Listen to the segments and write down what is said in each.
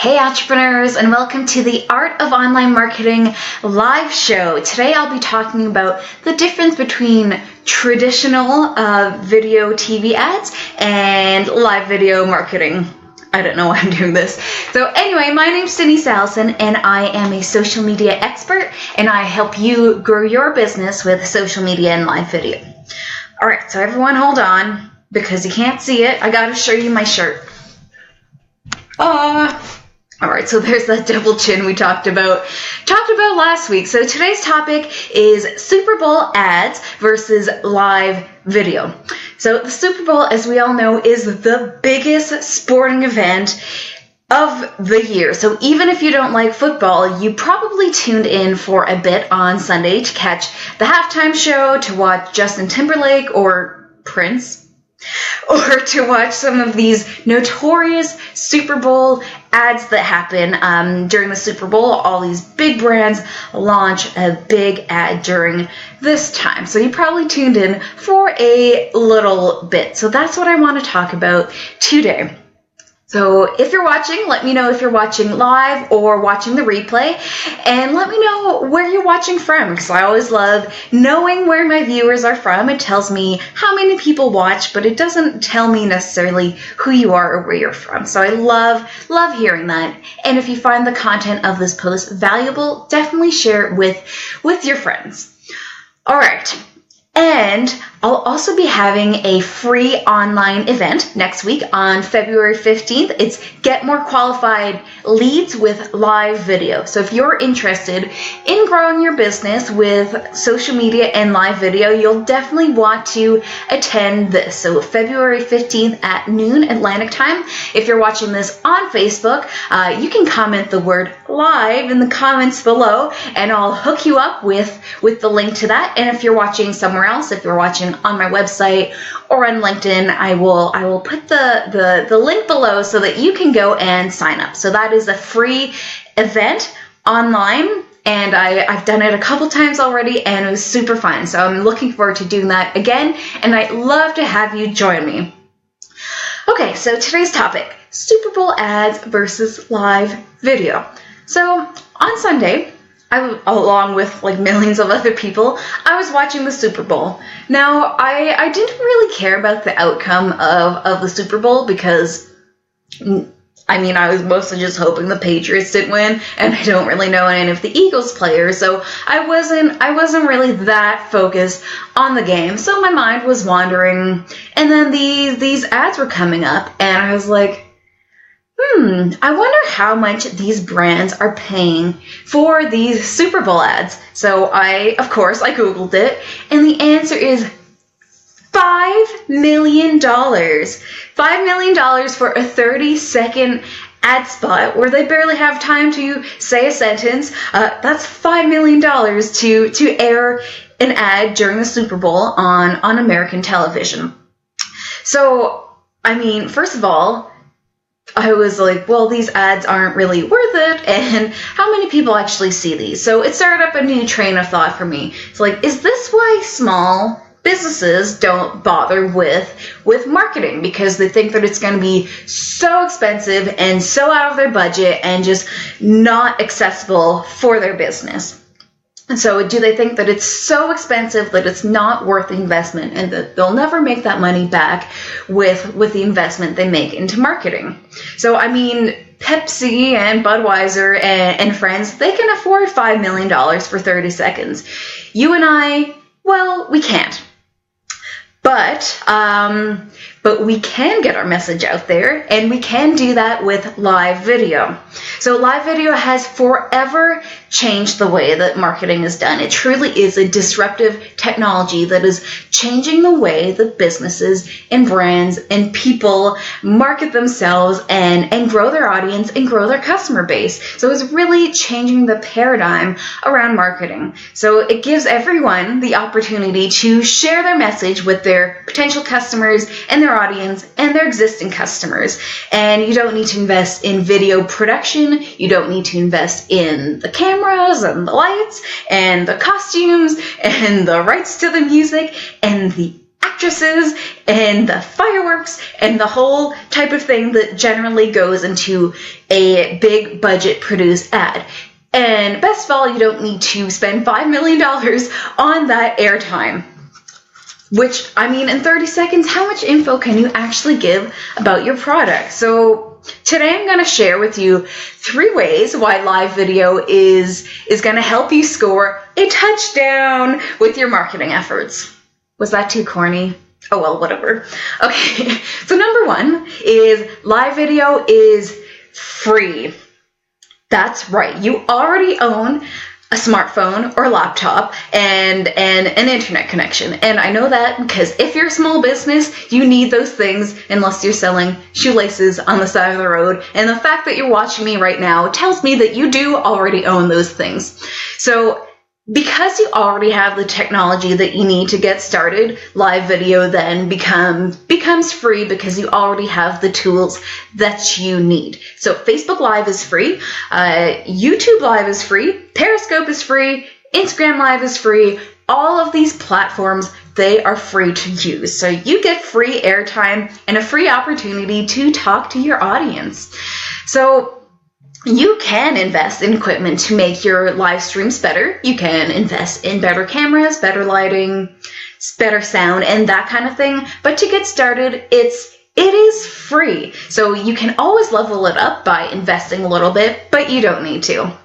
Hey entrepreneurs, and welcome to the Art of Online Marketing live show. Today I'll be talking about the difference between traditional video TV ads and live video marketing. I don't know why I'm doing this. So anyway, my name's Denise Allison and I am a social media expert and I help you grow your business with social media and live video. Alright, so everyone hold on because you can't see it. I gotta show you my shirt. Alright, so there's that double chin we talked about last week. So today's topic is Super Bowl ads versus live video. So the Super Bowl, as we all know, is the biggest sporting event of the year. So even if you don't like football, you probably tuned in for a bit on Sunday to catch the halftime show, to watch Justin Timberlake or Prince, or to watch some of these notorious Super Bowl ads that happen during the Super Bowl. All these big brands launch a big ad during this time. So you probably tuned in for a little bit. So that's what I want to talk about today. So if you're watching, let me know if you're watching live or watching the replay, and let me know where you're watching from, because I always love knowing where my viewers are from. It tells me how many people watch, but it doesn't tell me necessarily who you are or where you're from. So I love hearing that. And if you find the content of this post valuable, definitely share it with your friends. All right. And I'll also be having a free online event next week on February 15th. It's Get More Qualified Leads with Live Video. So if you're interested in growing your business with social media and live video, you'll definitely want to attend this. So February 15th at noon Atlantic time. If you're watching this on Facebook, you can comment the word live in the comments below and I'll hook you up with the link to that. And if you're watching somewhere else, if you're watching on my website or on LinkedIn, I will put the link below so that you can go and sign up. So that is a free event online, and I've done it a couple times already and it was super fun. So I'm looking forward to doing that again, and I'd love to have you join me. Okay, so today's topic, Super Bowl ads versus live video. So on Sunday, along with like millions of other people, I was watching the Super Bowl. Now, I didn't really care about the outcome of the Super Bowl because, I mean, I was mostly just hoping the Patriots didn't win, and I don't really know any of the Eagles players, so I wasn't really that focused on the game. So my mind was wandering, and then these ads were coming up, and I was like, I wonder how much these brands are paying for these Super Bowl ads. So of course, I Googled it, and the answer is $5 million. $5 million for a 30-second ad spot where they barely have time to say a sentence. That's $5 million to air an ad during the Super Bowl on American television. So, I mean, first of all, I was like, well, these ads aren't really worth it, and how many people actually see these? So it started up a new train of thought for me. It's like, is this why small businesses don't bother with marketing? Because they think that it's going to be so expensive and so out of their budget and just not accessible for their business. And so do they think that it's so expensive that it's not worth the investment and that they'll never make that money back with the investment they make into marketing? So, I mean, Pepsi and Budweiser and friends, they can afford $5 million for 30 seconds. You and I, well, we can't. But we can get our message out there, and we can do that with live video. So live video has forever changed the way that marketing is done. It truly is a disruptive technology that is changing the way that businesses and brands and people market themselves and grow their audience and grow their customer base. So it's really changing the paradigm around marketing. So it gives everyone the opportunity to share their message with their potential customers and their audience and their existing customers. And you don't need to invest in video production. You don't need to invest in the cameras and the lights and the costumes and the rights to the music and the actresses and the fireworks and the whole type of thing that generally goes into a big budget produced ad. And best of all, you don't need to spend $5 million on that airtime. Which, I mean, in 30 seconds, how much info can you actually give about your product? So today I'm going to share with you 3 ways why live video is going to help you score a touchdown with your marketing efforts. Was that too corny? Oh well, whatever. Okay, so number 1 is live video is free. That's right, you already own a smartphone or laptop and an internet connection. And I know that because if you're a small business, you need those things unless you're selling shoelaces on the side of the road. And the fact that you're watching me right now tells me that you do already own those things. So because you already have the technology that you need to get started, live video then becomes free because you already have the tools that you need. So Facebook Live is free, YouTube Live is free, Periscope is free, Instagram Live is free. All of these platforms, they are free to use. So you get free airtime and a free opportunity to talk to your audience. So you can invest in equipment to make your live streams better. You can invest in better cameras, better lighting, better sound, and that kind of thing. But to get started, it is free. So you can always level it up by investing a little bit, but you don't need to.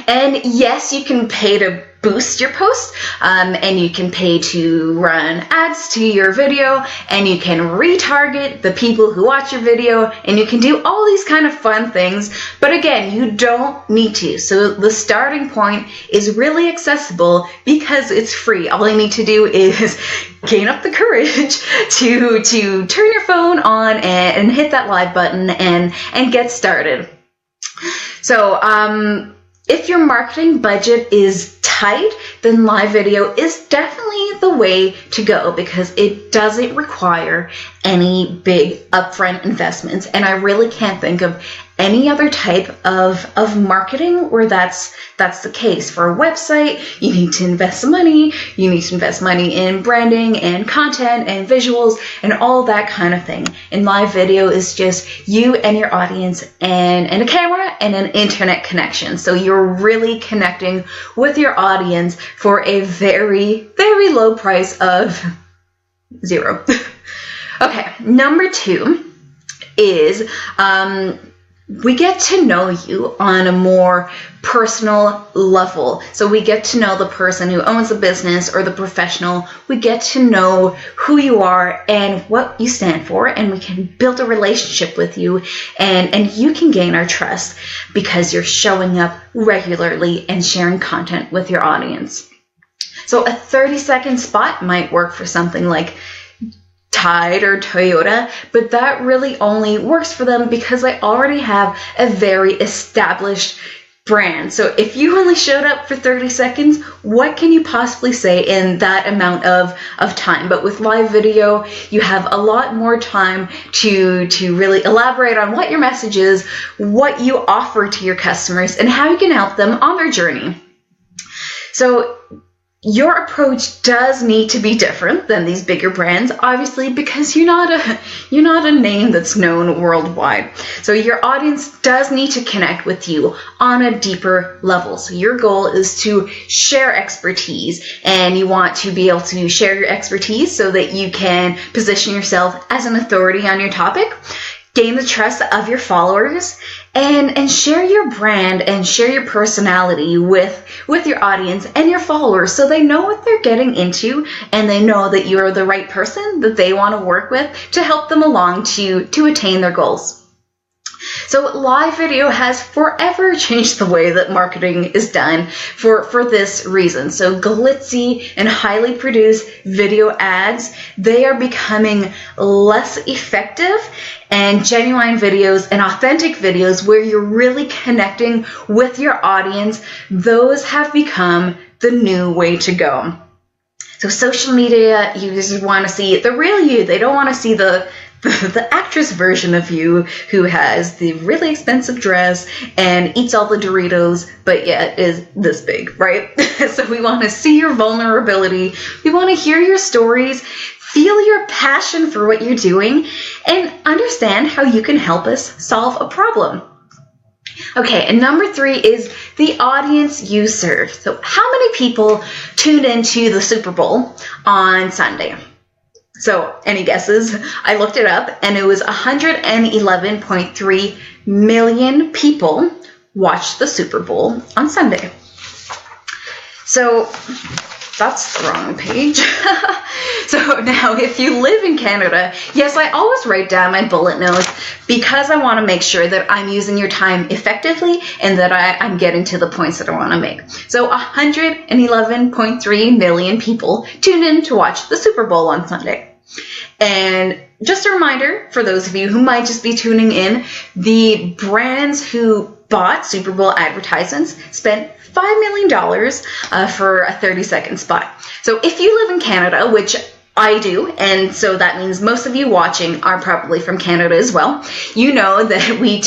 And yes, you can pay to boost your post, and you can pay to run ads to your video, and you can retarget the people who watch your video, and you can do all these kind of fun things. But again, you don't need to. So the starting point is really accessible because it's free. All you need to do is gain up the courage to turn your phone on and hit that live button and get started. So if your marketing budget is tight, then live video is definitely the way to go because it doesn't require any big upfront investments. And I really can't think of any other type of marketing where that's the case. For a website, you need to invest money. You need to invest money in branding and content and visuals and all that kind of thing. And live video is just you and your audience and a camera and an internet connection. So you're really connecting with your audience for a very, very low price of $0. Okay, number 2 is we get to know you on a more personal level. So we get to know the person who owns the business or the professional. We get to know who you are and what you stand for, and we can build a relationship with you, and you can gain our trust because you're showing up regularly and sharing content with your audience. So a 30-second spot might work for something like Tide or Toyota, but that really only works for them because they already have a very established brand. So if you only showed up for 30 seconds, what can you possibly say in that amount of time? But with live video, you have a lot more time to really elaborate on what your message is, what you offer to your customers, and how you can help them on their journey. So your approach does need to be different than these bigger brands, obviously, because you're not a name that's known worldwide. So your audience does need to connect with you on a deeper level. So your goal is to share expertise, and you want to be able to share your expertise so that you can position yourself as an authority on your topic, gain the trust of your followers, and share your brand and share your personality with your audience and your followers so they know what they're getting into and they know that you're the right person that they want to work with to help them along to attain their goals. So live video has forever changed the way that marketing is done for this reason. So glitzy and highly produced video ads, they are becoming less effective, and genuine videos and authentic videos where you're really connecting with your audience, those have become the new way to go. So social media users want to see the real you. They don't want to see the actress version of you who has the really expensive dress and eats all the Doritos, but yet is this big, right? So we want to see your vulnerability. We want to hear your stories, feel your passion for what you're doing, and understand how you can help us solve a problem. Okay, and number 3 is the audience you serve. So how many people tuned into the Super Bowl on Sunday? So any guesses? I looked it up, and it was 111.3 million people watched the Super Bowl on Sunday. So that's the wrong page. So now if you live in Canada, yes, I always write down my bullet notes because I want to make sure that I'm using your time effectively and that I'm getting to the points that I want to make. So 111.3 million people tuned in to watch the Super Bowl on Sunday. And just a reminder for those of you who might just be tuning in, the brands who bought Super Bowl advertisements spent $5 million for a 30-second spot. So if you live in Canada, which I do, and so that means most of you watching are probably from Canada as well, you know that we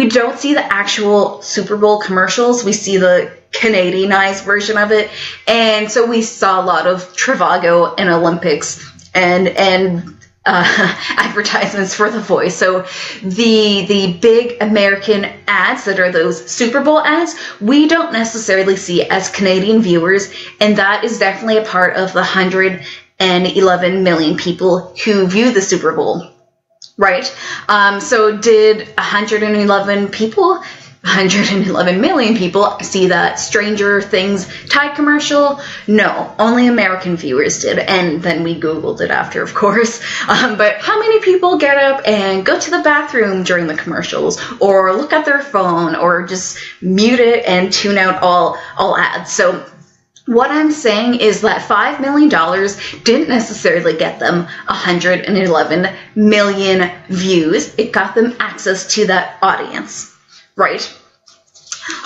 don't see the actual Super Bowl commercials. We see the Canadianized version of it. And so we saw a lot of Trivago and Olympics and advertisements for The Voice. So the big American ads that are those Super Bowl ads, we don't necessarily see as Canadian viewers, and that is definitely a part of the 111 million people who view the Super Bowl, right? So did 111 million people see that Stranger Things Tide commercial? No, only American viewers did, and then we Googled it after, of course. But how many people get up and go to the bathroom during the commercials, or look at their phone, or just mute it and tune out all ads? So what I'm saying is that $5 million didn't necessarily get them 111 million views. It got them access to that audience. Right.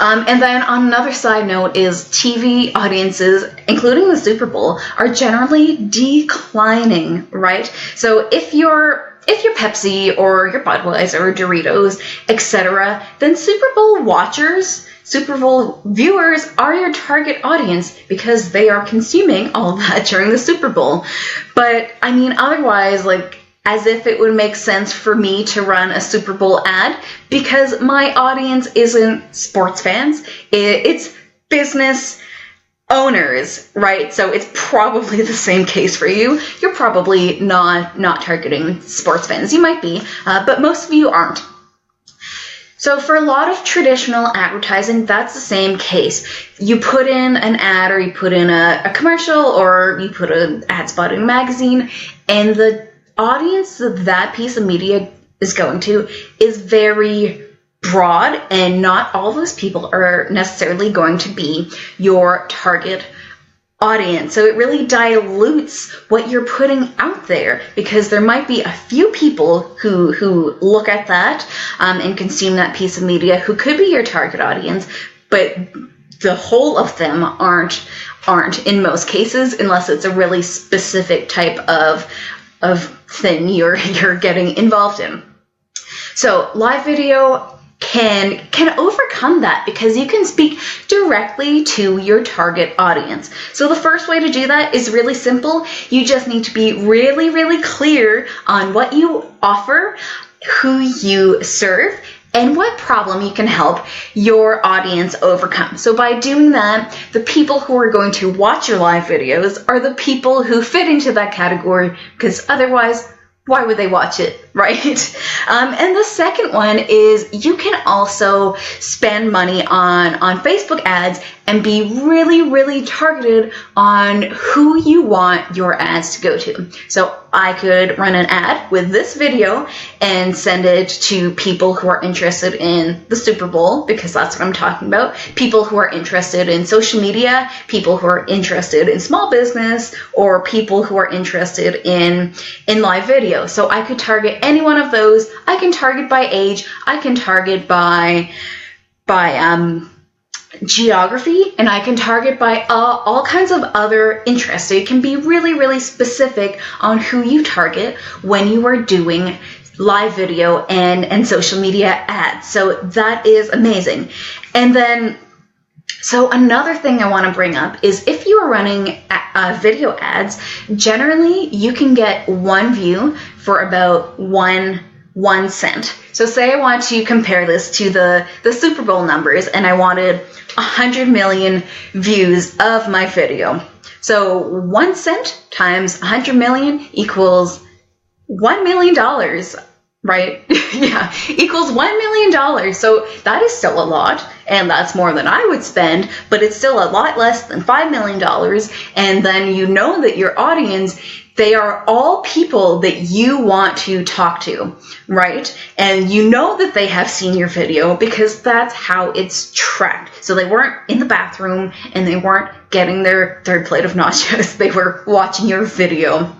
And then on another side note is TV audiences, including the Super Bowl, are generally declining, right? So if you're Pepsi or your Budweiser or Doritos, etc., then Super Bowl watchers, Super Bowl viewers are your target audience because they are consuming all of that during the Super Bowl. But I mean, otherwise, as if it would make sense for me to run a Super Bowl ad, because my audience isn't sports fans, it's business owners, right? So it's probably the same case for you. You're probably not targeting sports fans. You might be, but most of you aren't. So for a lot of traditional advertising, that's the same case. You put in an ad, or you put in a commercial, or you put an ad spot in a magazine, and the audience that piece of media is going to is very broad, and not all those people are necessarily going to be your target audience. So it really dilutes what you're putting out there, because there might be a few people who look at that and consume that piece of media who could be your target audience, but the whole of them aren't in most cases, unless it's a really specific type of thing you're getting involved in. So live video can overcome that, because you can speak directly to your target audience. So the first way to do that is really simple. You just need to be really, really clear on what you offer, who you serve, and what problem you can help your audience overcome. So by doing that, the people who are going to watch your live videos are the people who fit into that category, because otherwise, why would they watch it, right? And the second one is you can also spend money on Facebook ads and be really, really targeted on who you want your ads to go to. So I could run an ad with this video and send it to people who are interested in the Super Bowl, because that's what I'm talking about. People who are interested in social media, people who are interested in small business, or people who are interested in live video. So I could target any one of those. I can target by age. I can target by geography, and I can target by all kinds of other interests. So you can be really, really specific on who you target when you are doing live video and social media ads. So that is amazing. And then So another thing I want to bring up is if you are running video ads, generally you can get one view for about one cent. So say I want to compare this to the Super Bowl numbers, and I wanted 100 million views of my video. So 1 cent times 100 million equals $1 million, right? Yeah, equals $1 million. So that is still a lot, and that's more than I would spend, but it's still a lot less than $5 million. And then you know that your audience, they are all people that you want to talk to, right? And you know that they have seen your video because that's how it's tracked. So they weren't in the bathroom and they weren't getting their third plate of nachos. They were watching your video,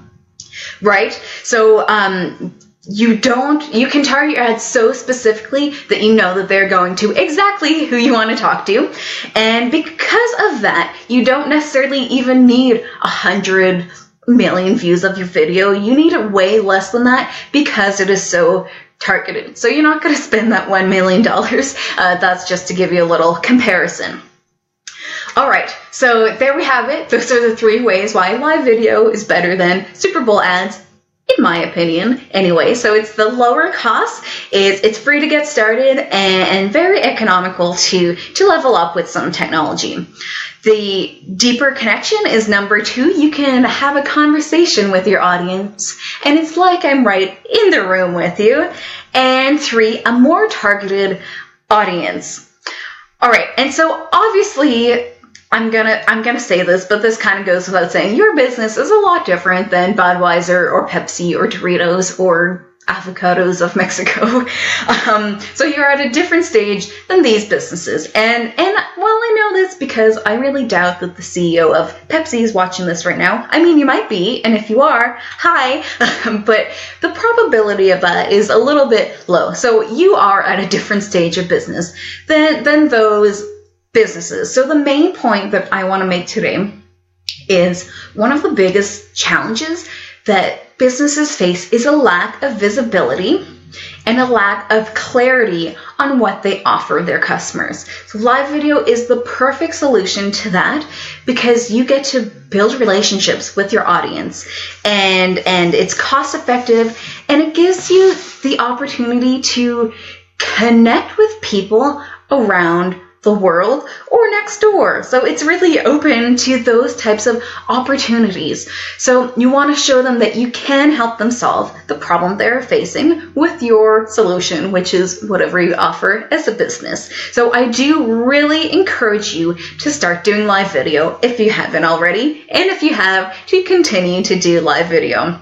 right? So you can target your ads so specifically that you know that they're going to exactly who you want to talk to. And because of that, you don't necessarily even need 100 million views of your video. You need it way less than that because it is so targeted. So you're not going to spend that $1 million. That's just to give you a little comparison. All right, so there we have it. Those are the 3 ways why live video is better than Super Bowl ads, in my opinion, anyway. So it's the lower cost, it's free to get started, and very economical to level up with some technology. The deeper connection is number 2. You can have a conversation with your audience, and it's like I'm right in the room with you. And 3, a more targeted audience. All right, and so obviously, I'm gonna say this, but this kind of goes without saying. Your business is a lot different than Budweiser or Pepsi or Doritos or Avocados of Mexico. So you're at a different stage than these businesses. And well, I know this because I really doubt that the CEO of Pepsi is watching this right now. I mean, you might be, and if you are, hi. But the probability of that is a little bit low. So you are at a different stage of business than those businesses. So the main point that I want to make today is one of the biggest challenges that businesses face is a lack of visibility and a lack of clarity on what they offer their customers. So live video is the perfect solution to that because you get to build relationships with your audience, and it's cost effective, and it gives you the opportunity to connect with people around the world or next door. So it's really open to those types of opportunities. So you want to show them that you can help them solve the problem they're facing with your solution, which is whatever you offer as a business. So I do really encourage you to start doing live video if you haven't already, and if you have, to continue to do live video.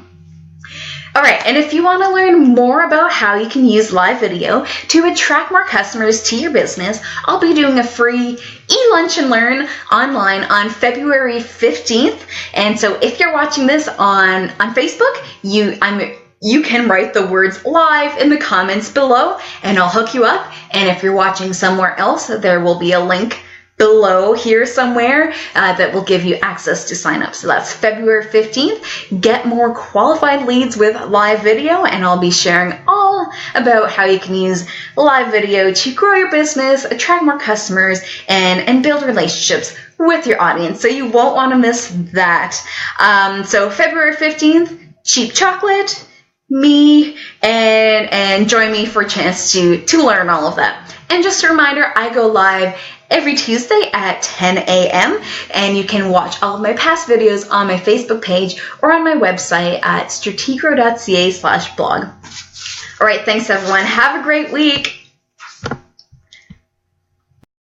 All right, and if you want to learn more about how you can use live video to attract more customers to your business, I'll be doing a free e-lunch and learn online on February 15th. And so if you're watching this on Facebook, you can write the words live in the comments below, and I'll hook you up. And if you're watching somewhere else, there will be a link below here somewhere that will give you access to sign up. So that's February 15th. Get more qualified leads with live video, and I'll be sharing all about how you can use live video to grow your business, attract more customers, and build relationships with your audience. So you won't want to miss that. So February 15th, cheap chocolate, me, and join me for a chance to learn all of that. And just a reminder, I go live every Tuesday at 10 a.m. and you can watch all of my past videos on my Facebook page or on my website at strategro.ca/blog. All right, thanks everyone. Have a great week.